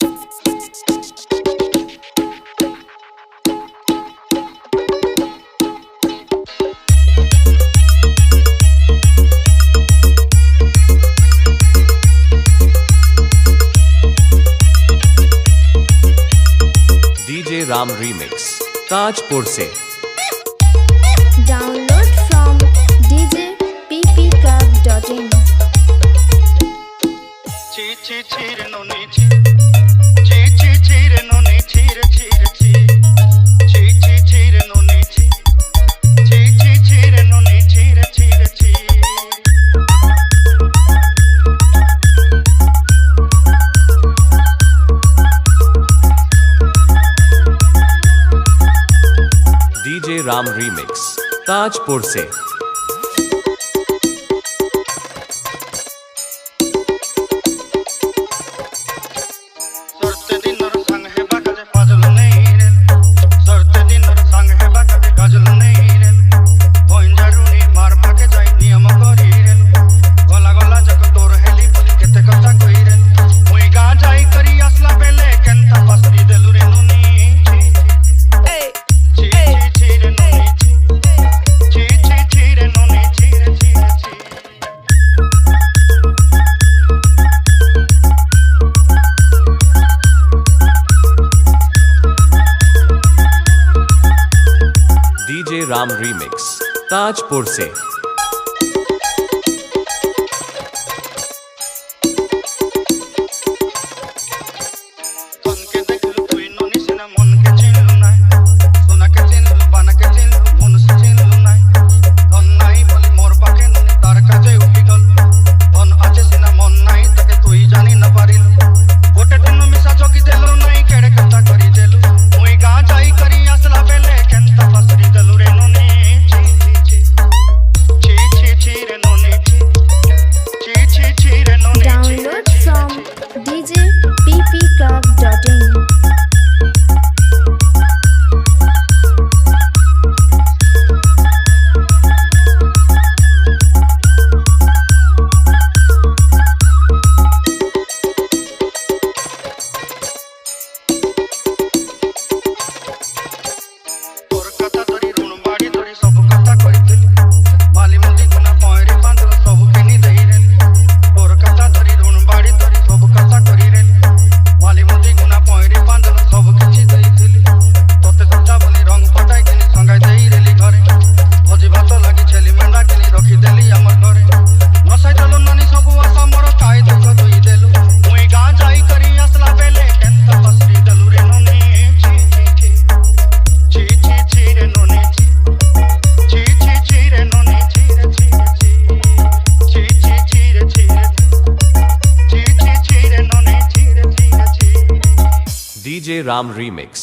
DJ Ram remix Tajpur से। Download from djppclub.in. ची ची चीर नोनी ची ची ची चीर नोनी चीर चीर ची ची ची चीर नोनी ची ची ची चीर नोनी चीर चीर ची डीजे राम रीमिक्स ताजपुर से। सरते दिनर संग है बाकाजे फाजल नहीं रे सरते दिनर संग है बाकाजे गजल नहीं रे भोइन जारुनी मार पाके जाई नियम करी रे गला गला जक तोर हेली बोली केते कथा कई रे मुई गा जाई करी असला बेले केनता पसरी देलु रे नुनी ची ची ची ची रे नुनी ची ची ची ची रे नुनी ची रे ची रे ची डीजे राम रीमिक्स ताजपुर से। मन के देखलु तुई नोनी से ना मन के चिनलु नाय सोना के चिनलु बाना के चिनलु मन से चिनलु नाय धन नाई बोली मोर पाके नोनी तार काजे उठी गल धन आछे से ना मन नाई ताके तुई जानी न पारिलु गोटे दिन मिसा जोगी देलु नाई केड़े कथा करी देलु मुई गा जाई करी असला बेले केनता फसरी देलु रे नोनी ची ची ची ची ची ची रे नोनी ची ची ची ची रे नोनी ची Download from djppclub.in. तोर कथा धरी ऋण बाड़ी धरी सब कथा कहिथिलि माली मुदी गुना पयरी बांधल सब केनी देई रे तोर कथा धरी ऋण बाड़ी धरी सब कथा करी रे माली मुदी गुना पयरी बांधल सब किछि देइथिलि तोते सच्चा बोली रंग पटाई केनी संगाई देई रेली घरे भोजी भात लागि छेली मेंढा केनी रखी देली हमर घरे नसाई देलु नानी सब आशा मोर काई दुख दुई देलु मुई गा जाई करी असला बेले केनता फसरी देलु रे नोनी ची ची ची ची ची ची रे नोनी ची ची ची ची रे नोनी ची रे ची रे ची ची ची ची रे ची रे ची ची ची रे नोनी ची रे ची रे ची डीजे राम रीमिक्स